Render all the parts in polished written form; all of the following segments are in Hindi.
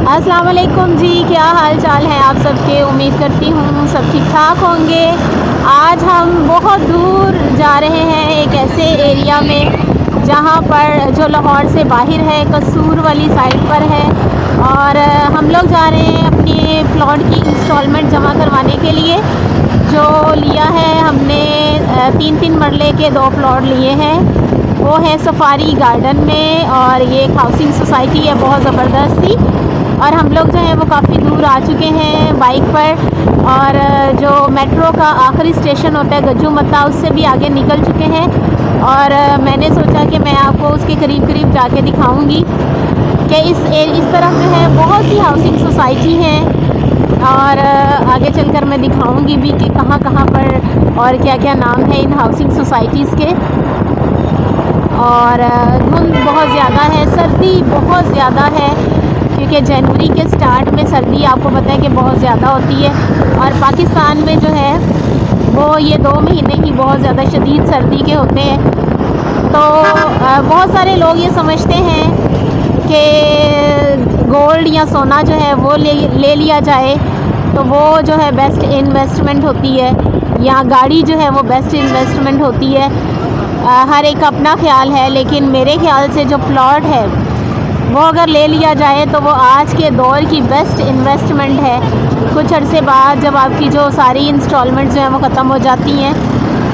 अस्सलाम वालेकुम जी, क्या हाल चाल है आप सबके। उम्मीद करती हूँ सब ठीक ठाक होंगे। आज हम बहुत दूर जा रहे हैं एक ऐसे एरिया में जहाँ पर जो लाहौर से बाहर है, कसूर वाली साइड पर है। और हम लोग जा रहे हैं अपने प्लॉट की इंस्टॉलमेंट जमा करवाने के लिए। जो लिया है हमने 3-3 मरले के 2 प्लॉट लिए हैं। वो है सफारी गार्डन में और ये एक हाउसिंग सोसाइटी है बहुत ज़बरदस्त थी। और हम लोग जो है वो काफ़ी दूर आ चुके हैं बाइक पर। और जो मेट्रो का आखिरी स्टेशन होता है गज्जू मत्ता, उससे भी आगे निकल चुके हैं। और मैंने सोचा कि मैं आपको उसके करीब करीब जाके दिखाऊंगी कि इस तरफ जो है बहुत सी हाउसिंग सोसाइटी हैं। और आगे चलकर मैं दिखाऊंगी भी कि कहाँ कहाँ पर और क्या क्या नाम है इन हाउसिंग सोसाइटीज़ के। और धुंध बहुत ज़्यादा है, सर्दी बहुत ज़्यादा है, क्योंकि जनवरी के स्टार्ट में सर्दी आपको पता है कि बहुत ज़्यादा होती है। और पाकिस्तान में जो है वो ये 2 महीने ही बहुत ज़्यादा शदीद सर्दी के होते हैं। तो बहुत सारे लोग ये समझते हैं कि गोल्ड या सोना जो है वो ले लिया जाए तो वो जो है बेस्ट इन्वेस्टमेंट होती है, या गाड़ी जो है वो बेस्ट इन्वेस्टमेंट होती है। हर एक अपना ख्याल है, लेकिन मेरे ख्याल से जो प्लॉट है वो अगर ले लिया जाए तो वो आज के दौर की बेस्ट इन्वेस्टमेंट है। कुछ अरसे बाद जब आपकी जो सारी इंस्टॉलमेंट जो है वो ख़त्म हो जाती हैं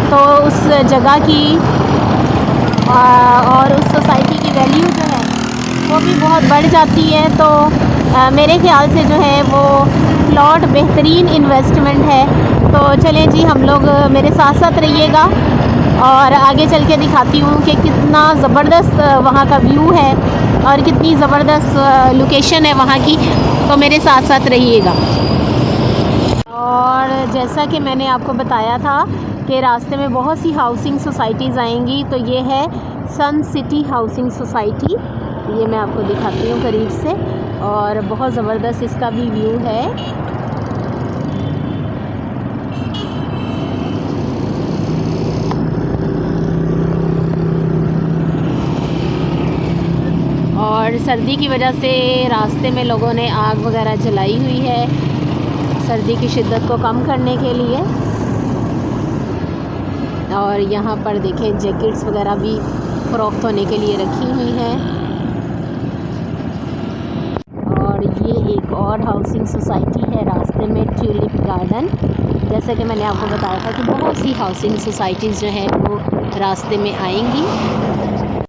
तो उस जगह की और उस सोसाइटी की वैल्यू जो है वो भी बहुत बढ़ जाती है। तो मेरे ख्याल से जो है वो प्लॉट बेहतरीन इन्वेस्टमेंट है। तो चलें जी, हम लोग मेरे साथ साथ रहिएगा और आगे चल के दिखाती हूँ कि कितना ज़बरदस्त वहाँ का व्यू है और कितनी ज़बरदस्त लोकेशन है वहाँ की। तो मेरे साथ साथ रहिएगा। और जैसा कि मैंने आपको बताया था कि रास्ते में बहुत सी हाउसिंग सोसाइटीज़ आएंगी, तो ये है सन सिटी हाउसिंग सोसाइटी। ये मैं आपको दिखाती हूँ करीब से, और बहुत ज़बरदस्त इसका भी व्यू है। और सर्दी की वजह से रास्ते में लोगों ने आग वगैरह जलाई हुई है सर्दी की शिद्दत को कम करने के लिए। और यहाँ पर देखें जैकेट्स वगैरह भी फ़रोख्त होने के लिए रखी हुई हैं। और ये एक और हाउसिंग सोसाइटी है रास्ते में, ट्यूलिप गार्डन। जैसे कि मैंने आपको बताया था कि बहुत सी हाउसिंग सोसाइटीज़ जो हैं वो रास्ते में आएंगी।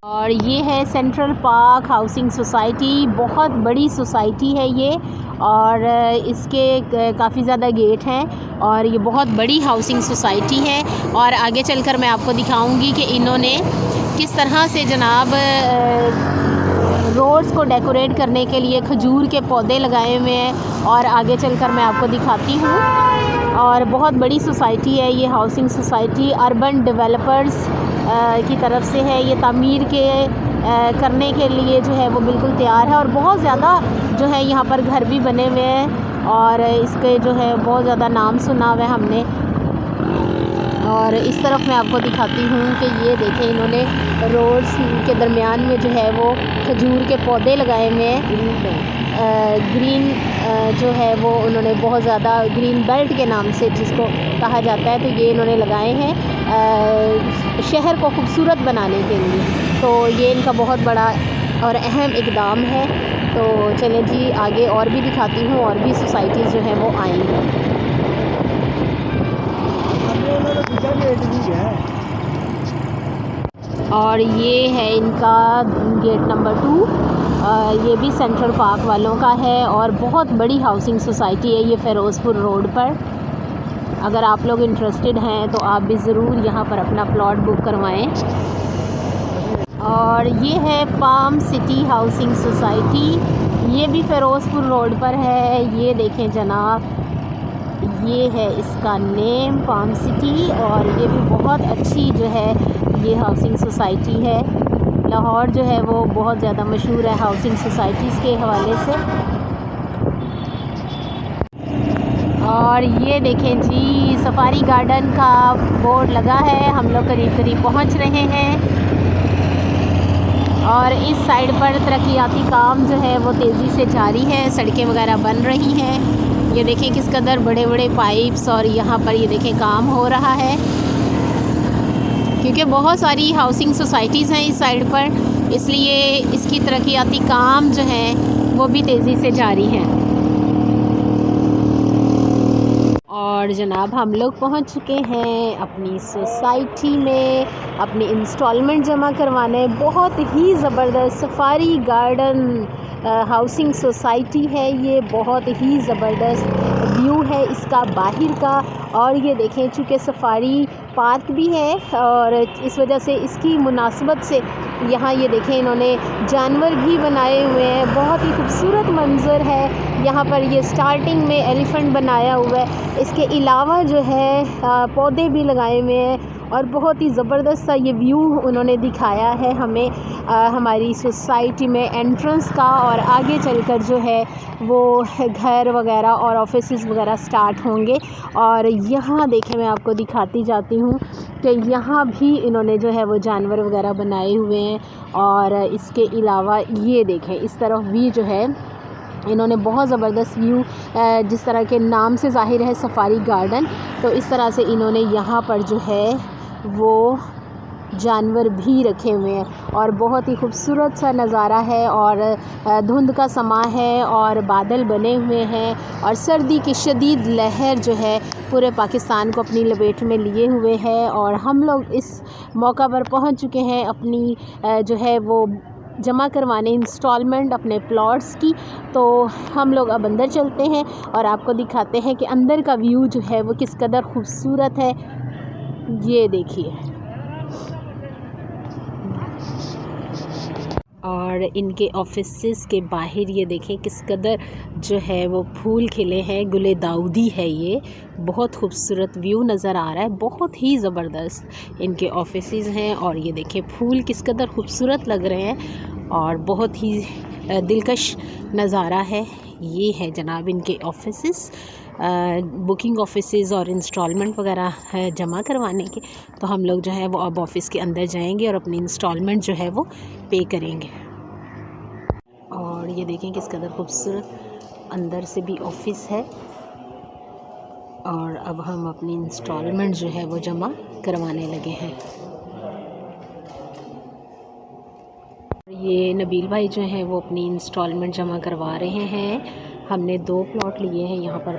और ये है सेंट्रल पार्क हाउसिंग सोसाइटी, बहुत बड़ी सोसाइटी है ये। और इसके काफ़ी ज़्यादा गेट हैं और ये बहुत बड़ी हाउसिंग सोसाइटी है। और आगे चलकर मैं आपको दिखाऊंगी कि इन्होंने किस तरह से जनाब रोड्स को डेकोरेट करने के लिए खजूर के पौधे लगाए हुए हैं। और आगे चलकर मैं आपको दिखाती हूँ। और बहुत बड़ी सोसाइटी है ये हाउसिंग सोसाइटी, अर्बन डेवलपर्स की तरफ से है। ये तामीर के करने के लिए जो है वो बिल्कुल तैयार है। और बहुत ज़्यादा जो है यहाँ पर घर भी बने हुए हैं और इसके जो है बहुत ज़्यादा नाम सुना हुआ है हमने। और इस तरफ मैं आपको दिखाती हूँ कि ये देखें, इन्होंने रोड्स के दरमियान में जो है वो खजूर के पौधे लगाए हुए हैं। ग्रीन जो है वो उन्होंने बहुत ज़्यादा, ग्रीन बेल्ट के नाम से जिसको कहा जाता है, तो ये इन्होंने लगाए हैं शहर को खूबसूरत बनाने के लिए। तो ये इनका बहुत बड़ा और अहम इक़दाम है। तो चलें जी, आगे और भी दिखाती हूँ, और भी सोसाइटीज़ जो हैं वो आएंगी। और ये है इनका गेट नंबर 2। ये भी सेंट्रल पार्क वालों का है और बहुत बड़ी हाउसिंग सोसाइटी है ये फ़िरोज़पुर रोड पर। अगर आप लोग इंटरेस्टेड हैं तो आप भी ज़रूर यहाँ पर अपना प्लॉट बुक करवाएं। और ये है पाम सिटी हाउसिंग सोसाइटी, ये भी फ़िरोज़पुर रोड पर है। ये देखें जनाब, ये है इसका नेम, पाम सिटी। और ये भी बहुत अच्छी जो है ये हाउसिंग सोसाइटी है। लाहौर जो है वो बहुत ज़्यादा मशहूर है हाउसिंग सोसाइटीज़ के हवाले से। और ये देखें जी, सफारी गार्डन का बोर्ड लगा है। हम लोग करीब करीब पहुंच रहे हैं। और इस साइड पर तरक्याती काम जो है वो तेज़ी से जारी है, सड़कें वगैरह बन रही हैं। ये देखें किस कदर बड़े बड़े पाइप्स, और यहाँ पर ये देखें काम हो रहा है, क्योंकि बहुत सारी हाउसिंग सोसाइटीज़ हैं इस साइड पर, इसलिए इसकी तरक्याती काम जो है वो भी तेज़ी से जारी हैं। और जनाब हम लोग पहुंच चुके हैं अपनी सोसाइटी में अपनी इंस्टॉलमेंट जमा करवाने। बहुत ही ज़बरदस्त सफारी गार्डन हाउसिंग सोसाइटी है ये, बहुत ही ज़बरदस्त व्यू है इसका बाहर का। और ये देखें चूँकि सफारी पार्क भी है और इस वजह से इसकी मुनासबत से यहाँ ये देखें इन्होंने जानवर भी बनाए हुए हैं। बहुत ही खूबसूरत मंज़र है यहाँ पर। ये स्टार्टिंग में एलिफ़ेंट बनाया हुआ है, इसके अलावा जो है पौधे भी लगाए हुए हैं, और बहुत ही ज़बरदस्त सा ये व्यू उन्होंने दिखाया है हमें हमारी सोसाइटी में एंट्रेंस का। और आगे चलकर जो है वो घर वगैरह और ऑफिसेज़ वगैरह स्टार्ट होंगे। और यहाँ देखें मैं आपको दिखाती जाती हूँ कि यहाँ भी इन्होंने जो है वो जानवर वगैरह बनाए हुए हैं। और इसके अलावा ये देखें इस तरफ भी जो है इन्होंने बहुत ज़बरदस्त व्यू, जिस तरह के नाम से ज़ाहिर है सफारी गार्डन, तो इस तरह से इन्होंने यहाँ पर जो है वो जानवर भी रखे हुए हैं। और बहुत ही खूबसूरत सा नज़ारा है, और धुंध का समा है और बादल बने हुए हैं, और सर्दी की शदीद लहर जो है पूरे पाकिस्तान को अपनी लपेट में लिए हुए है। और हम लोग इस मौका पर पहुंच चुके हैं अपनी जो है वो जमा करवाने इंस्टॉलमेंट अपने प्लॉट्स की। तो हम लोग अब अंदर चलते हैं और आपको दिखाते हैं कि अंदर का व्यू जो है वो किस कदर खूबसूरत है। ये देखिए, और इनके ऑफिसेस के बाहर ये देखें किस कदर जो है वो फूल खिले हैं, गुले दाऊदी है ये। बहुत खूबसूरत व्यू नज़र आ रहा है, बहुत ही ज़बरदस्त इनके ऑफिसेस हैं। और ये देखें फूल किस कदर खूबसूरत लग रहे हैं, और बहुत ही दिलकश नज़ारा है। ये है जनाब इनके ऑफिसेस, बुकिंग ऑफिसेस और इंस्टॉलमेंट वगैरह है जमा करवाने के। तो हम लोग जो है वो अब ऑफ़िस के अंदर जाएंगे और अपनी इंस्टॉलमेंट जो है वो पे करेंगे। और ये देखें किस कदर खूबसूरत अंदर से भी ऑफिस है। और अब हम अपनी इंस्टॉलमेंट जो है वो जमा करवाने लगे हैं। ये नबील भाई जो हैं वो अपनी इंस्टॉलमेंट जमा करवा रहे हैं। हमने 2 प्लॉट लिए हैं यहाँ पर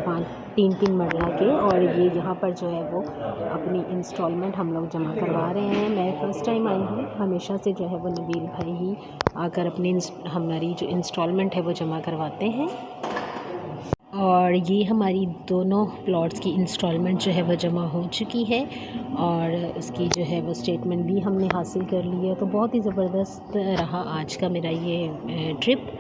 3-3 मरला के, और ये यहाँ पर जो है वो अपनी इंस्टॉलमेंट हम लोग जमा करवा रहे हैं। मैं फ़र्स्ट टाइम आई हूँ, हमेशा से जो है वो नबील भाई ही आकर अपनी हमारी जो इंस्टॉलमेंट है वो जमा करवाते हैं। और ये हमारी दोनों प्लॉट्स की इंस्टॉलमेंट जो है वो जमा हो चुकी है, और उसकी जो है वो स्टेटमेंट भी हमने हासिल कर ली है। तो बहुत ही ज़बरदस्त रहा आज का मेरा ये ट्रिप।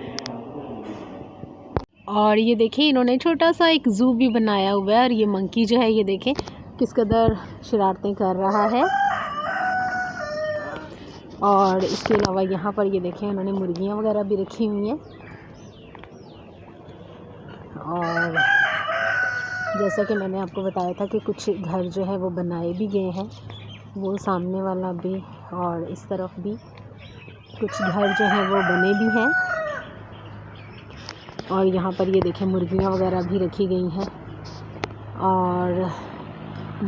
और ये देखें इन्होंने छोटा सा एक ज़ू भी बनाया हुआ है, और ये मंकी जो है ये देखें किस कदर शरारतें कर रहा है। और इसके अलावा यहाँ पर ये देखें इन्होंने मुर्गियाँ वगैरह भी रखी हुई हैं। और जैसा कि मैंने आपको बताया था कि कुछ घर जो है वो बनाए भी गए हैं, वो सामने वाला भी और इस तरफ भी कुछ घर जो हैं वो बने भी हैं। और यहाँ पर ये देखें मुर्गियाँ वगैरह भी रखी गई हैं। और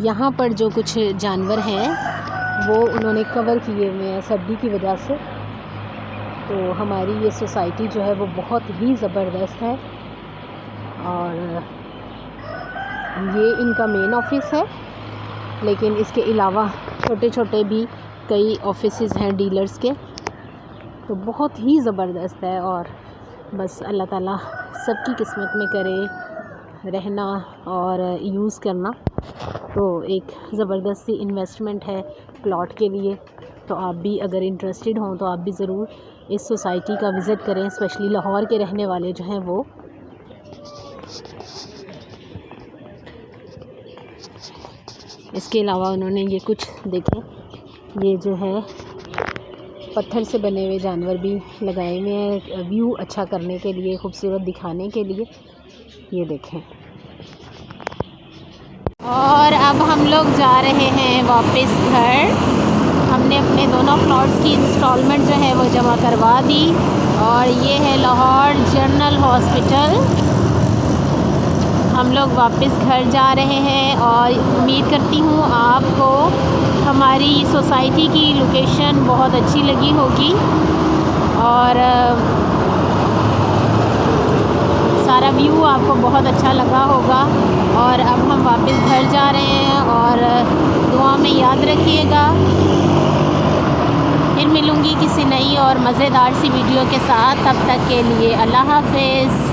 यहाँ पर जो कुछ जानवर हैं वो उन्होंने कवर किए हुए हैं सर्दी की वजह से। तो हमारी ये सोसाइटी जो है वो बहुत ही ज़बरदस्त है। और ये इनका मेन ऑफिस है, लेकिन इसके अलावा छोटे छोटे भी कई ऑफिसेज़ हैं डीलर्स के। तो बहुत ही ज़बरदस्त है, और बस अल्लाह ताला सबकी किस्मत में करे रहना और यूज़ करना। तो एक ज़बरदस्त सी इन्वेस्टमेंट है प्लॉट के लिए। तो आप भी अगर इंटरेस्टेड हों तो आप भी ज़रूर इस सोसाइटी का विज़िट करें, स्पेशली लाहौर के रहने वाले जो हैं वो। इसके अलावा उन्होंने ये कुछ देखें, ये जो है पत्थर से बने हुए जानवर भी लगाए हुए हैं व्यू अच्छा करने के लिए, खूबसूरत दिखाने के लिए। ये देखें। और अब हम लोग जा रहे हैं वापस घर। हमने अपने दोनों प्लॉट्स की इंस्टॉलमेंट जो है वो जमा करवा दी। और ये है लाहौर जनरल हॉस्पिटल। हम लोग वापस घर जा रहे हैं और उम्मीद करती हूँ आपको हमारी सोसाइटी की लोकेशन बहुत अच्छी लगी होगी और सारा व्यू आपको बहुत अच्छा लगा होगा। और अब हम वापस घर जा रहे हैं और दुआ में याद रखिएगा। फिर मिलूँगी किसी नई और मज़ेदार सी वीडियो के साथ। तब तक के लिए अल्लाह हाफ़िज़।